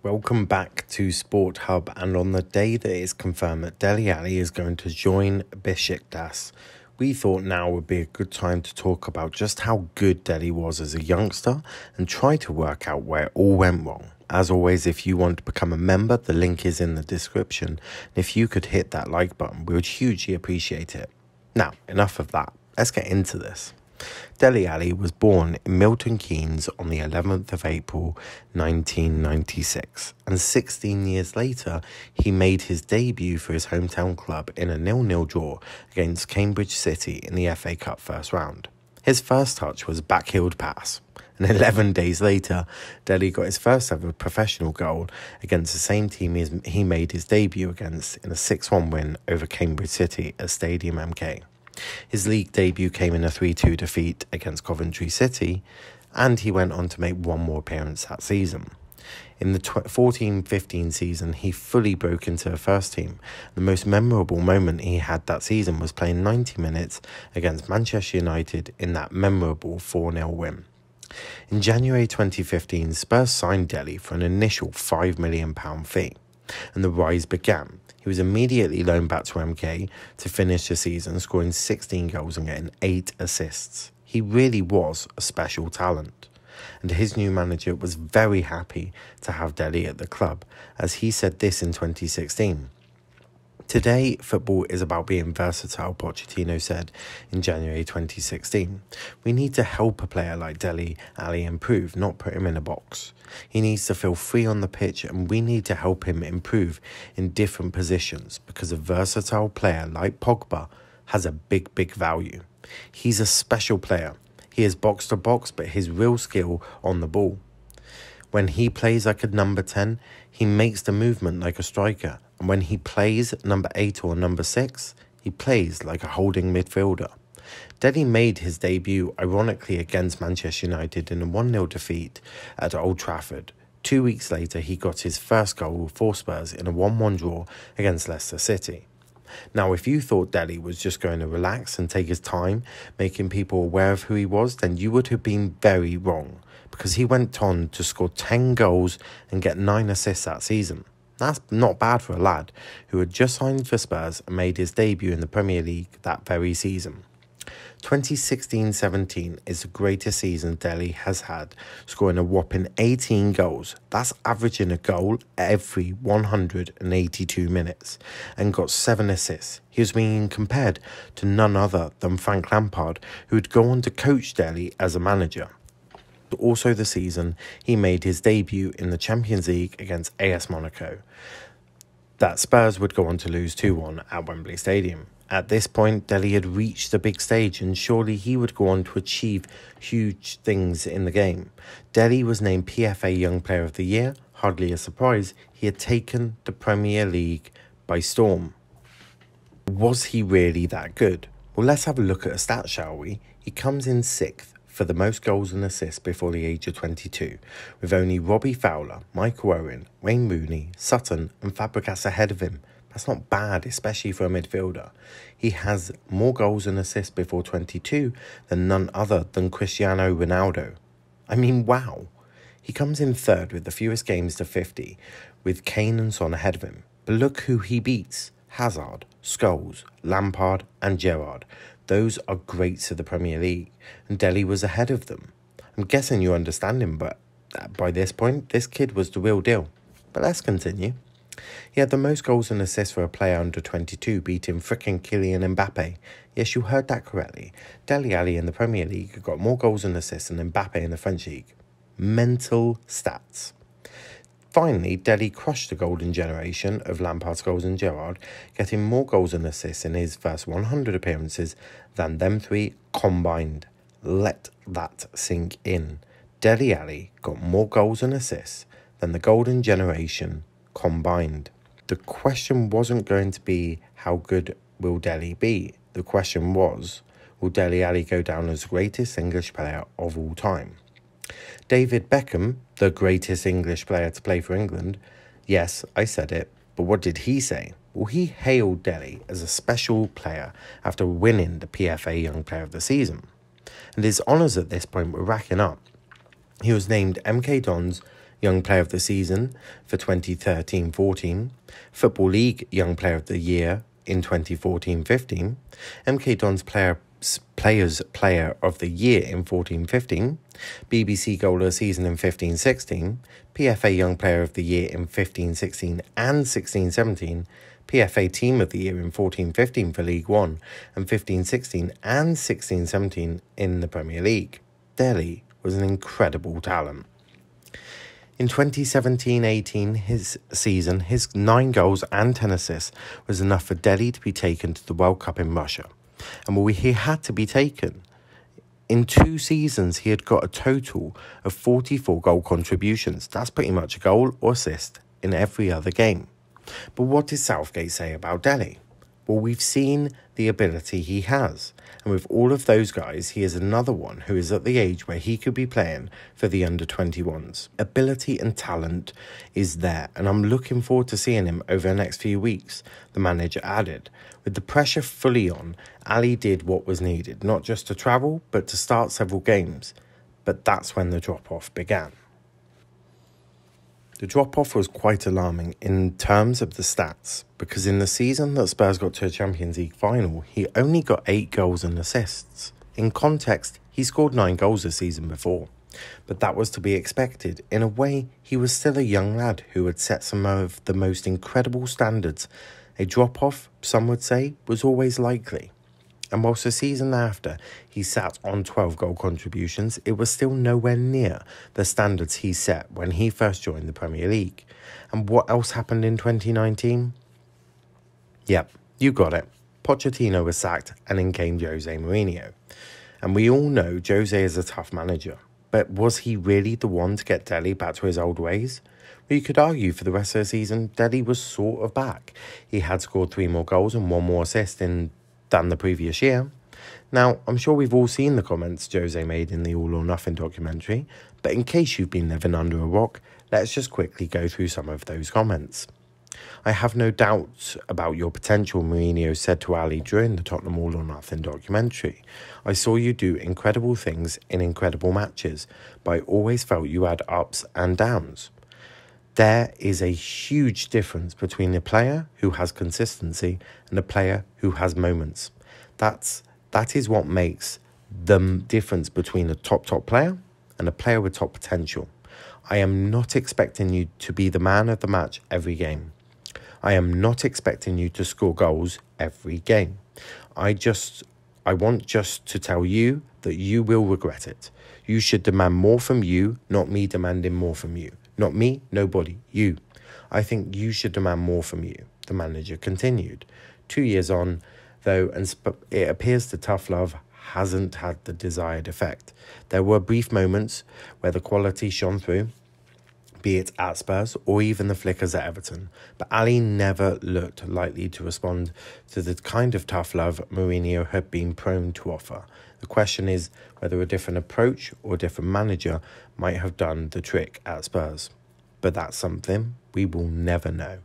Welcome back to Sport Hub, and on the day that it's confirmed that Dele Alli is going to join Besiktas, we thought now would be a good time to talk about just how good Dele was as a youngster and try to work out where it all went wrong. As always, if you want to become a member, the link is in the description. And if you could hit that like button, we would hugely appreciate it. Now, enough of that. Let's get into this. Dele Alli was born in Milton Keynes on the 11th of April 1996, and 16 years later he made his debut for his hometown club in a 0-0 draw against Cambridge City in the FA Cup first round. His first touch was a backheeled pass, and 11 days later Dele got his first ever professional goal against the same team he made his debut against in a 6-1 win over Cambridge City at Stadium MK. His league debut came in a 3-2 defeat against Coventry City, and he went on to make one more appearance that season. In the 14-15 season, he fully broke into the first team. The most memorable moment he had that season was playing 90 minutes against Manchester United in that memorable 4-0 win. In January 2015, Spurs signed Dele for an initial £5 million fee, and the rise began. He was immediately loaned back to MK to finish the season, scoring 16 goals and getting 8 assists. He really was a special talent, and his new manager was very happy to have Dele at the club, as he said this in 2016. "Today, football is about being versatile," Pochettino said in January 2016. "We need to help a player like Dele Alli improve, not put him in a box. He needs to feel free on the pitch, and we need to help him improve in different positions, because a versatile player like Pogba has a big value. He's a special player. He is box to box, but his real skill on the ball. When he plays like a number 10, he makes the movement like a striker. And when he plays number 8 or number 6, he plays like a holding midfielder." Dele made his debut, ironically, against Manchester United in a 1-0 defeat at Old Trafford. 2 weeks later, he got his first goal for Spurs in a 1-1 draw against Leicester City. Now, if you thought Dele was just going to relax and take his time, making people aware of who he was, then you would have been very wrong, because he went on to score 10 goals and get 9 assists that season. That's not bad for a lad who had just signed for Spurs and made his debut in the Premier League that very season. 2016-17 is the greatest season Dele has had, scoring a whopping 18 goals. That's averaging a goal every 182 minutes, and got 7 assists. He was being compared to none other than Frank Lampard, who would go on to coach Dele as a manager. Also the season, he made his debut in the Champions League against AS Monaco, that Spurs would go on to lose 2-1 at Wembley Stadium. At this point, Dele had reached the big stage, and surely he would go on to achieve huge things in the game. Dele was named PFA Young Player of the Year. Hardly a surprise, he had taken the Premier League by storm. Was he really that good? Well, let's have a look at a stat, shall we? He comes in 6th for the most goals and assists before the age of 22, with only Robbie Fowler, Michael Owen, Wayne Rooney, Sutton and Fabregas ahead of him. That's not bad, especially for a midfielder. He has more goals and assists before 22 than none other than Cristiano Ronaldo. I mean, wow. He comes in 3rd with the fewest games to 50, with Kane and Son ahead of him. But look who he beats: Hazard, Scholes, Lampard and Gerrard. Those are greats of the Premier League, and Dele was ahead of them. I'm guessing you understand him, but by this point, this kid was the real deal. But let's continue. He had the most goals and assists for a player under 22, beating frickin' Kylian Mbappe. Yes, you heard that correctly. Dele Alli in the Premier League got more goals and assists than Mbappe in the French League. Mental stats. Finally, Dele crushed the golden generation of Lampard, Scholes and Gerrard, getting more goals and assists in his first 100 appearances than them 3 combined. Let that sink in. Dele Alli got more goals and assists than the golden generation combined. The question wasn't going to be how good will Dele be. The question was, will Dele Alli go down as the greatest English player of all time? David Beckham, the greatest English player to play for England. Yes, I said it, but what did he say? Well, he hailed Dele as a special player after winning the PFA Young Player of the Season. And his honours at this point were racking up. He was named MK Dons Young Player of the Season for 2013-14, Football League Young Player of the Year in 2014-15, MK Dons Players Player of the Year in 14-15, BBC Goal of the Season in 15-16, PFA Young Player of the Year in 15-16 and 16-17, PFA Team of the Year in 14-15 for League One and 15-16 and 16-17 in the Premier League. Dele was an incredible talent. In 2017-18 his season, his 9 goals and 10 assists was enough for Dele to be taken to the World Cup in Russia. And he had to be taken. In 2 seasons, he had got a total of 44 goal contributions. That's pretty much a goal or assist in every other game. But what did Southgate say about Dele? Well, we've seen the ability he has. And with all of those guys, he is another one who is at the age where he could be playing for the under-21s. Ability and talent is there, and I'm looking forward to seeing him over the next few weeks, the manager added. With the pressure fully on, Alli did what was needed, not just to travel, but to start several games. But that's when the drop-off began. The drop-off was quite alarming in terms of the stats, because in the season that Spurs got to a Champions League final, he only got 8 goals and assists. In context, he scored 9 goals the season before, but that was to be expected. In a way, he was still a young lad who had set some of the most incredible standards. A drop-off, some would say, was always likely. And whilst the season after he sat on 12 goal contributions, it was still nowhere near the standards he set when he first joined the Premier League. And what else happened in 2019? Yep, you got it. Pochettino was sacked and in came Jose Mourinho. And we all know Jose is a tough manager. But was he really the one to get Dele back to his old ways? Well, you could argue for the rest of the season, Dele was sort of back. He had scored 3 more goals and 1 more assist than the previous year. Now, I'm sure we've all seen the comments Jose made in the All or Nothing documentary, but in case you've been living under a rock, let's just quickly go through some of those comments. I have no doubt about your potential, Mourinho said to Alli during the Tottenham All or Nothing documentary. I saw you do incredible things in incredible matches, but I always felt you had ups and downs. There is a huge difference between a player who has consistency and a player who has moments. That is what makes the difference between a top player and a player with top potential. I am not expecting you to be the man of the match every game. I am not expecting you to score goals every game. I want just to tell you that you will regret it. You should demand more from you, not me demanding more from you. Not me, nobody, you. I think you should demand more from you, the manager continued. 2 years on, though, and it appears the tough love hasn't had the desired effect. There were brief moments where the quality shone through, be it at Spurs or even the flickers at Everton, but Alli never looked likely to respond to the kind of tough love Mourinho had been prone to offer. The question is whether a different approach or a different manager might have done the trick at Spurs. But that's something we will never know.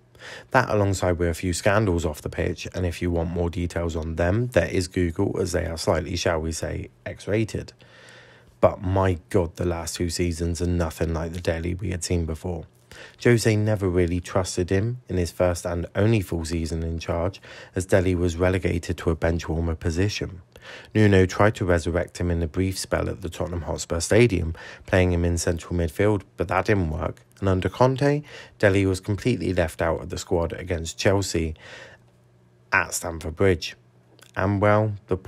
That alongside with a few scandals off the pitch, and if you want more details on them, there is Google, as they are slightly, shall we say, X-rated. But my God, the last 2 seasons are nothing like the Dele we had seen before. Jose never really trusted him in his first and only full season in charge, as Dele was relegated to a bench warmer position. Nuno tried to resurrect him in a brief spell at the Tottenham Hotspur Stadium, playing him in central midfield, but that didn't work. And under Conte, Dele was completely left out of the squad against Chelsea at Stamford Bridge. And well, at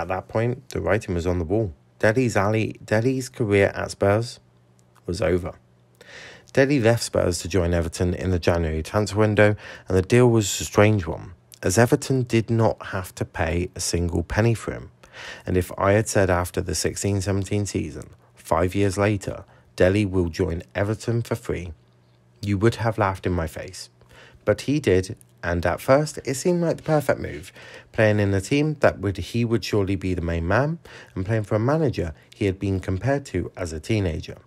that point, the writing was on the wall. Dele's career at Spurs was over. Dele left Spurs to join Everton in the January transfer window, and the deal was a strange one, as Everton did not have to pay a single penny for him. And if I had said after the 16-17 season, 5 years later, Dele will join Everton for free, you would have laughed in my face. But he did, and at first it seemed like the perfect move, playing in a team that he would surely be the main man, and playing for a manager he had been compared to as a teenager.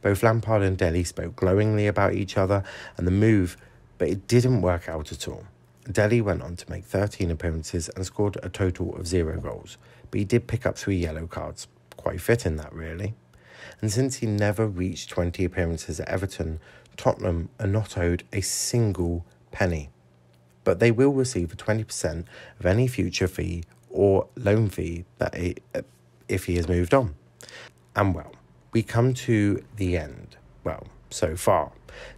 Both Lampard and Dele spoke glowingly about each other and the move, but it didn't work out at all. Dele went on to make 13 appearances and scored a total of 0 goals, but he did pick up 3 yellow cards. Quite fitting that, really. And since he never reached 20 appearances at Everton, Tottenham are not owed a single penny. But they will receive a 20% of any future fee or loan fee if he has moved on. And well, we come to the end. Well, so far.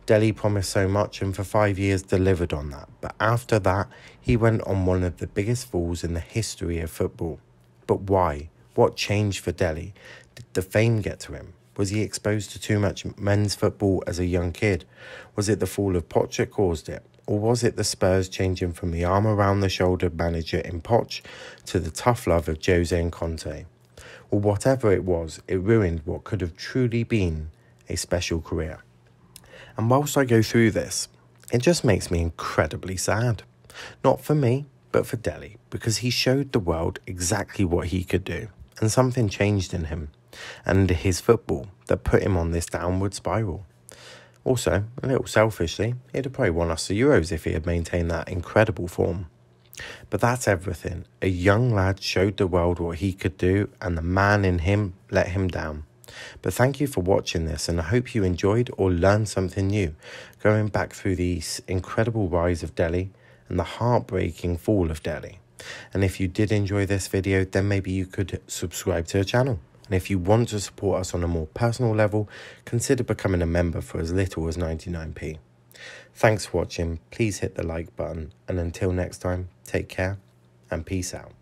Dele promised so much and for 5 years delivered on that. But after that, he went on one of the biggest falls in the history of football. But why? What changed for Dele? Did the fame get to him? Was he exposed to too much men's football as a young kid? Was it the fall of Poch that caused it? Or was it the Spurs changing from the arm around the shoulder manager in Poch to the tough love of Jose and Conte? Or whatever it was, it ruined what could have truly been a special career. And whilst I go through this, it just makes me incredibly sad. Not for me, but for Dele, because he showed the world exactly what he could do. And something changed in him and his football that put him on this downward spiral. Also, a little selfishly, he'd have probably won us the Euros if he had maintained that incredible form. But that's everything. A young lad showed the world what he could do, and the man in him let him down. But thank you for watching this, and I hope you enjoyed or learned something new, going back through the incredible rise of Dele and the heartbreaking fall of Dele. And if you did enjoy this video, then maybe you could subscribe to the channel. And if you want to support us on a more personal level, consider becoming a member for as little as 99p. Thanks for watching, please hit the like button, and until next time, take care and peace out.